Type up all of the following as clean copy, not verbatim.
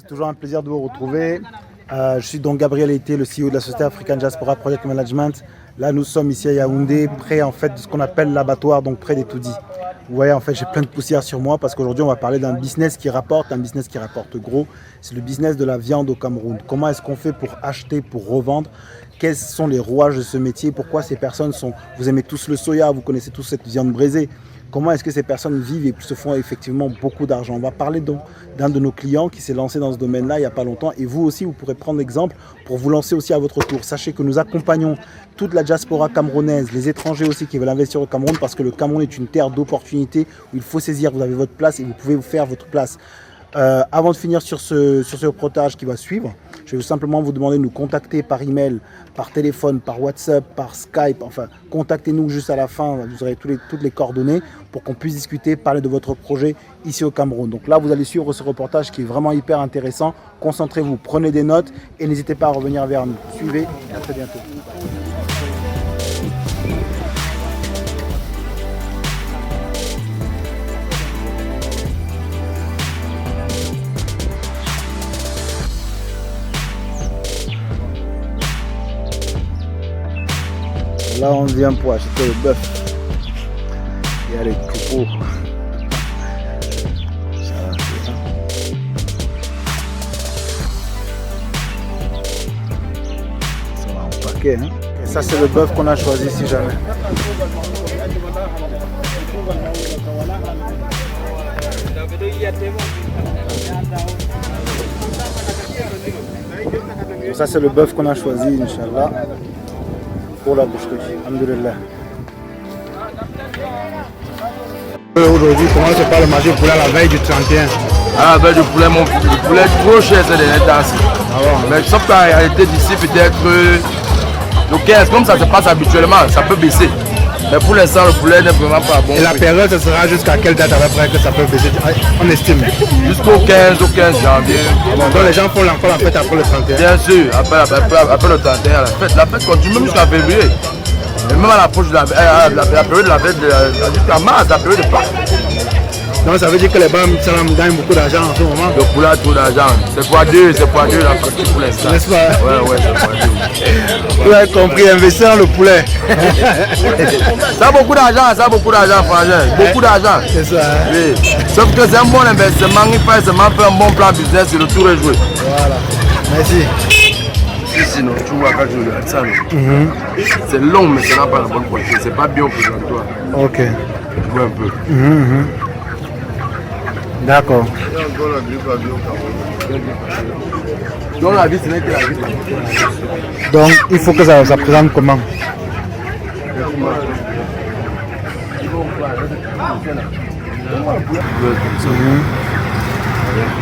c'est toujours un plaisir de vous retrouver. Je suis donc Gabriel Eité, le CEO de la société African Diaspora Project Management. Là, nous sommes ici à Yaoundé, près en fait de ce qu'on appelle l'abattoir, donc près des Toudis. Vous voyez, en fait, j'ai plein de poussière sur moi parce qu'aujourd'hui, on va parler d'un business qui rapporte, gros. C'est le business de la viande au Cameroun. Comment est-ce qu'on fait pour acheter, pour revendre? Quels sont les rouages de ce métier? Pourquoi ces personnes sont... Vous aimez tous le soya, vous connaissez tous cette viande braisée. Comment est-ce que ces personnes vivent et se font effectivement beaucoup d'argent? On va parler donc d'un de nos clients qui s'est lancé dans ce domaine-là il n'y a pas longtemps. Et vous aussi, vous pourrez prendre l'exemple pour vous lancer aussi à votre tour. Sachez que nous accompagnons toute la diaspora camerounaise, les étrangers aussi qui veulent investir au Cameroun parce que le Cameroun est une terre d'opportunités où il faut saisir. Vous avez votre place et vous pouvez vous faire votre place. Avant de finir sur ce reportage qui va suivre, je vais simplement vous demander de nous contacter par email, par téléphone, par WhatsApp, par Skype. Enfin, contactez-nous juste à la fin, vous aurez toutes les coordonnées pour qu'on puisse discuter, parler de votre projet ici au Cameroun. Donc là, vous allez suivre ce reportage qui est vraiment hyper intéressant. Concentrez-vous, prenez des notes et n'hésitez pas à revenir vers nous. Suivez et à très bientôt. Là, on vient pour acheter le bœuf. Il y a les troupeaux. Ça va en paquet. Hein? Et ça, c'est le bœuf qu'on a choisi si jamais. Ça, c'est le bœuf qu'on a choisi, Inch'Allah. Pour la boucherie, alhamdoulilah. Aujourd'hui, comment se passe le marché du poulet à la veille du 31? À la veille du poulet, le poulet est trop cher ces derniers temps. Mais je sais qu'en réalité d'ici peut-être le 15, comme ça se passe habituellement, ça peut baisser. Mais pour l'instant, le poulet n'est vraiment pas bon. Et la période, ce sera jusqu'à quelle date à peu près que ça peut baisser? On estime. Jusqu'au 15 janvier. Donc les gens font encore la fête après le 31? Bien sûr, après le 31, la fête continue même jusqu'à février. Et même à l'approche de la période de la fête, jusqu'à mars, la période de Pâques. Donc ça veut dire que les banques gagnent beaucoup d'argent en ce moment? Le poulet a trop d'argent. C'est fois deux la partie pour l'instant. N'est-ce pas? Ouais, c'est fois deux. Vous avez compris, investir dans le poulet. Ça a beaucoup d'argent, frangin. Beaucoup d'argent. C'est ça. Hein? Oui. Sauf que c'est un bon investissement, il faut seulement faire un bon plan business et le tour est joué. Voilà. Merci. Sinon, tu vois quand je regarde ça, c'est long, mais ça n'a pas la bonne qualité. C'est pas bien pour toi. Ok. Tu vois un peu. D'accord. Donc la vie, ce n'est que la vie. Donc il faut que ça présente comment?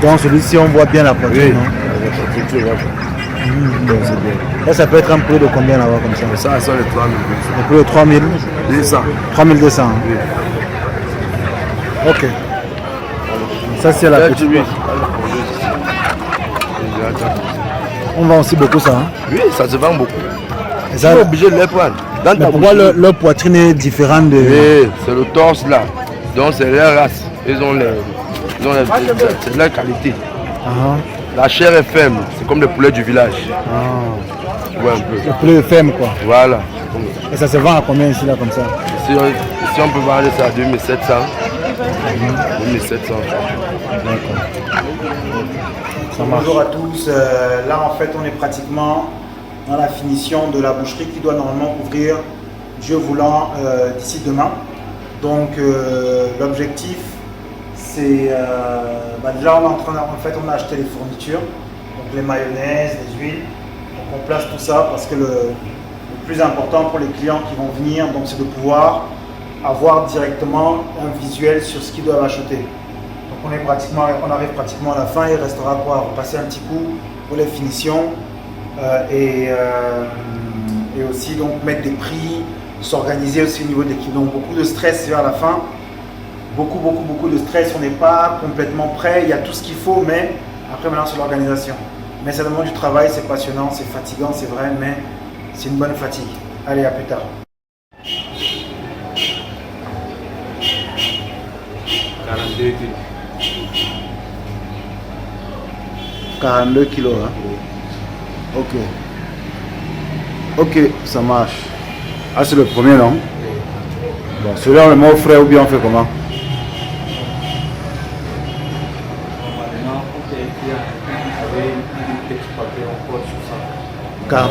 Donc celui-ci, on voit bien la poitrine. Là, ça peut être un poulet de combien là-bas comme ça? Ça, les 3000. Un poulet de 3000? 200. 3200. Hein? Oui. Ok. Ça, c'est la petite. On vend aussi beaucoup ça. Hein? Oui, ça se vend beaucoup. Et ça, tu es obligé de les prendre. Mais pourquoi leur poitrine est différente de... Oui, c'est le torse là. Donc c'est leur race. C'est leur qualité. La chair est ferme, c'est comme le poulet du village. Tu vois un peu. Le poulet est ferme quoi. Voilà. Et ça se vend à combien ici là comme ça? Ici on peut vendre ça à 2700. 2700. Bonjour à tous. Là en fait on est pratiquement dans la finition de la boucherie qui doit normalement ouvrir, Dieu voulant, d'ici demain. Donc l'objectif c'est déjà on a acheté les fournitures, donc les mayonnaises, les huiles. Donc on place tout ça parce que le plus important pour les clients qui vont venir, donc c'est de pouvoir avoir directement un visuel sur ce qu'ils doivent acheter. Donc on arrive pratiquement à la fin, il restera quoi, repasser un petit coup pour les finitions et aussi donc mettre des prix, s'organiser aussi au niveau des clients. Donc beaucoup de stress vers la fin. Beaucoup de stress, on n'est pas complètement prêt, il y a tout ce qu'il faut, mais après maintenant c'est l'organisation. Mais c'est le moment du travail, c'est passionnant, c'est fatigant, c'est vrai, mais c'est une bonne fatigue. Allez, à plus tard. 42 kilos. 42 kilos. Hein? Ok. Ok, ça marche. Ah, c'est le premier, non? Bon, celui-là, on le met au frais ou bien on fait comment?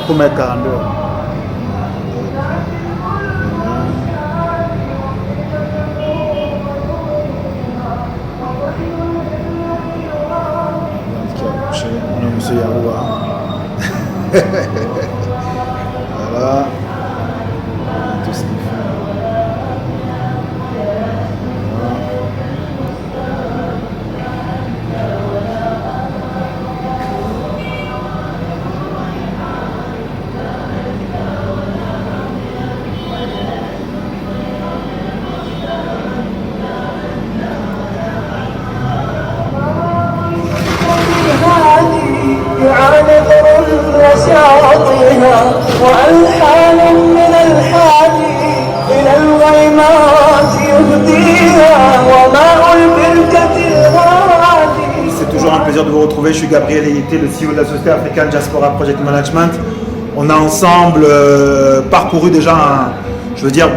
Combien 42? On a monsieur Yahoua. Voilà. Tout ce qu'il fait. نذر وساطها وألحان من الحادي إلى الغيمات يهديها وماء البركة الهادي. C'est toujours un plaisir de vous retrouver. Je suis Gabriel Eyité, le CEO de la société African Diaspora Project Management. On a ensemble parcouru déjà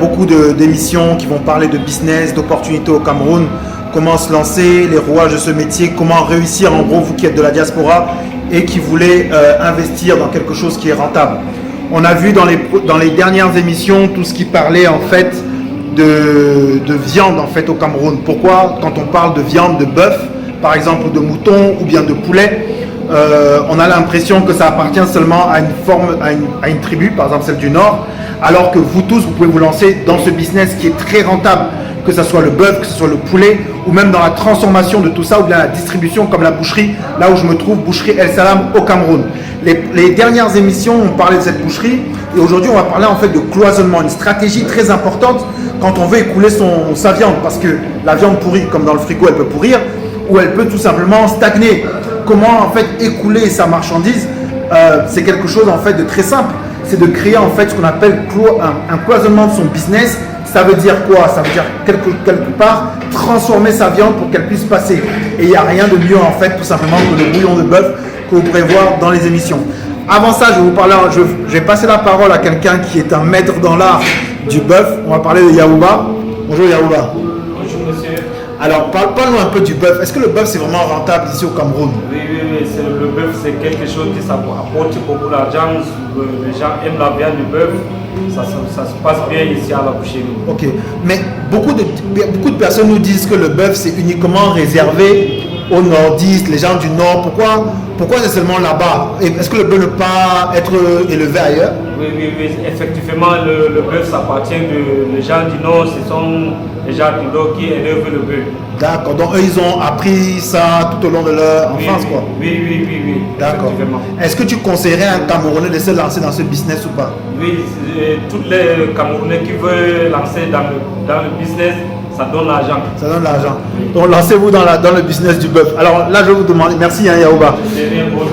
beaucoup d'émissions qui vont parler de business, d'opportunités au Cameroun, comment se lancer, les rouages de ce métier, comment réussir en gros vous qui êtes de la diaspora et qui voulez investir dans quelque chose qui est rentable. On a vu dans les dernières émissions tout ce qui parlait en fait de viande en fait au Cameroun. Pourquoi quand on parle de viande de bœuf par exemple ou de mouton ou bien de poulet, on a l'impression que ça appartient seulement à une tribu, par exemple celle du Nord, alors que vous tous vous pouvez vous lancer dans ce business qui est très rentable, que ce soit le bœuf, que ce soit le poulet, ou même dans la transformation de tout ça, ou bien la distribution comme la boucherie, là où je me trouve, boucherie El Salam au Cameroun. Les dernières émissions, on parlait de cette boucherie, et aujourd'hui on va parler en fait de cloisonnement, une stratégie très importante quand on veut écouler sa viande, parce que la viande pourrie, comme dans le frigo, elle peut pourrir, ou elle peut tout simplement stagner. Comment en fait écouler sa marchandise, c'est quelque chose en fait de très simple, c'est de créer en fait ce qu'on appelle un cloisonnement de son business. Ça veut dire quoi? Ça veut dire quelque part transformer sa viande pour qu'elle puisse passer. Et il n'y a rien de mieux en fait tout simplement que le bouillon de bœuf que vous pourrez voir dans les émissions. Avant ça, je vais passer la parole à quelqu'un qui est un maître dans l'art du bœuf. On va parler de Yaouba. Bonjour Yaouba. Bonjour monsieur. Alors parle-nous un peu du bœuf. Est-ce que le bœuf c'est vraiment rentable ici au Cameroun? Oui, le bœuf c'est quelque chose qui apporte beaucoup d'argent. Les gens aiment la viande du bœuf. Ça se passe bien ici à la boucherie. Ok, mais beaucoup de personnes nous disent que le bœuf c'est uniquement réservé aux nordistes, les gens du nord. Pourquoi c'est seulement là-bas? Est-ce que le bœuf ne peut pas être élevé ailleurs? Oui, effectivement, le bœuf ça appartient des gens du nord. Ce sont les gens du nord qui élèvent le bœuf. D'accord, donc eux ils ont appris ça tout au long de leur enfance quoi. Oui. D'accord. Est-ce que tu conseillerais à un Camerounais de se lancer dans ce business ou pas? Oui, tous les Camerounais qui veulent lancer dans le business, ça donne l'argent. Ça donne l'argent. Donc lancez-vous dans le business du bœuf. Alors là je vais vous demander, merci hein, Yaouba.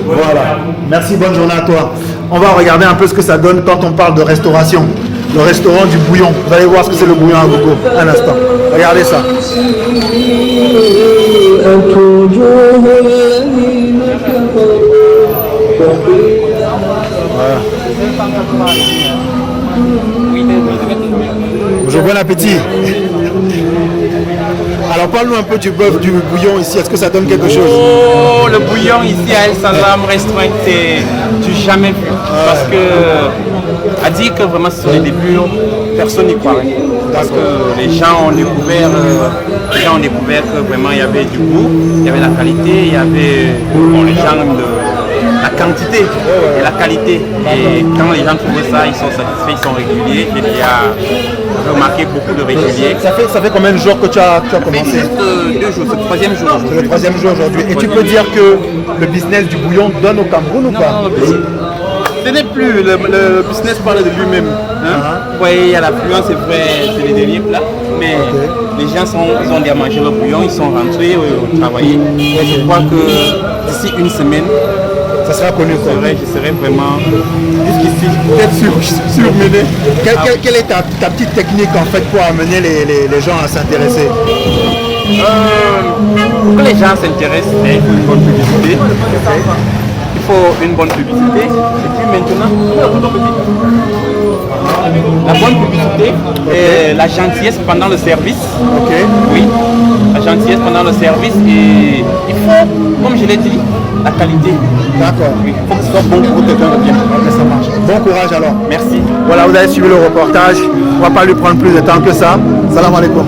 Voilà, merci, bonne journée à toi. On va regarder un peu ce que ça donne quand on parle de restauration. Le restaurant du bouillon. Vous allez voir ce que c'est le bouillon à gogo. Un instant. Regardez ça. Voilà. Bonjour, bon appétit. Alors parle-nous un peu du bœuf, du bouillon ici, est-ce que ça donne quelque chose? Oh, le bouillon ici à El Salam Restaurant, c'est du jamais vu. Parce que, à dire que vraiment ce sont les débuts, personne n'y croirait. Parce que les gens ont découvert que vraiment il y avait du goût, il y avait la qualité, il y avait les gens la quantité et la qualité. Et quand les gens trouvaient ça, ils sont satisfaits, ils sont réguliers. J'ai déjà remarqué beaucoup de réguliers. Ça fait combien de jours que tu as commencé? Juste 2 jours, c'est le 3e jour aujourd'hui. C'est le 3e jour aujourd'hui. Et tu peux dire que le business du bouillon donne au Cameroun ou pas? Ce n'est plus, le business parle de lui-même. Hein? Vous voyez, il y a l'affluence, c'est vrai, c'est les derniers plats, mais les gens ils ont déjà mangé le bouillon, ils sont rentrés, travailler. Et je crois que d'ici une semaine, ça sera connu. Je serai vraiment jusqu'ici, peut-être surmené. Quelle est ta petite technique en fait pour amener les gens à s'intéresser? Pour que les gens s'intéressent, il faut une bonne publicité. Il faut une bonne publicité. Et puis maintenant, la bonne publicité et la gentillesse pendant le service. Ok. Oui, la gentillesse pendant le service et il faut, comme je l'ai dit, la qualité. D'accord. Oui, il faut que ce soit bon pour quelqu'un de bien. Ok, ça marche. Bon courage alors. Merci. Voilà, vous avez suivi le reportage. On ne va pas lui prendre plus de temps que ça. Salam alaikum.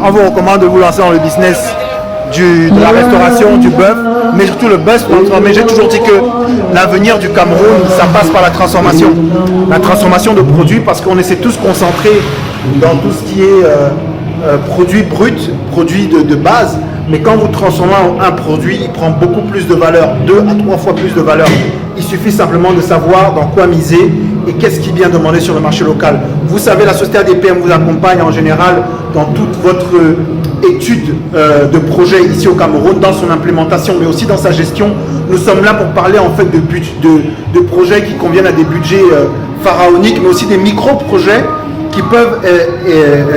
On vous recommande de vous lancer dans le business de la restauration, du bœuf, mais surtout le bœuf. Mais j'ai toujours dit que l'avenir du Cameroun, ça passe par la transformation. La transformation de produits, parce qu'on essaie tous concentrer dans tout ce qui est produit brut, produit de base. Mais quand vous transformez un produit, il prend beaucoup plus de valeur, 2 à 3 fois plus de valeur. Il suffit simplement de savoir dans quoi miser et qu'est-ce qui est bien demandé sur le marché local. Vous savez, la société ADPM vous accompagne en général dans toute votre étude de projet ici au Cameroun, dans son implémentation, mais aussi dans sa gestion. Nous sommes là pour parler en fait de projets qui conviennent à des budgets pharaoniques, mais aussi des micro-projets qui peuvent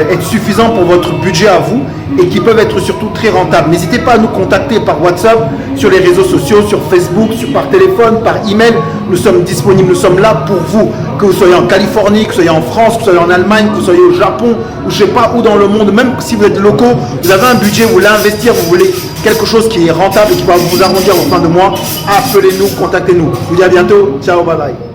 être suffisants pour votre budget à vous et qui peuvent être surtout très rentables. N'hésitez pas à nous contacter par WhatsApp, sur les réseaux sociaux, sur Facebook, par téléphone, par email. Nous sommes disponibles, nous sommes là pour vous. Que vous soyez en Californie, que vous soyez en France, que vous soyez en Allemagne, que vous soyez au Japon, ou je ne sais pas où dans le monde, même si vous êtes locaux, vous avez un budget, vous voulez investir, vous voulez quelque chose qui est rentable et qui va vous arrondir en fin de mois, appelez-nous, contactez-nous. Je vous dis à bientôt, ciao, bye bye.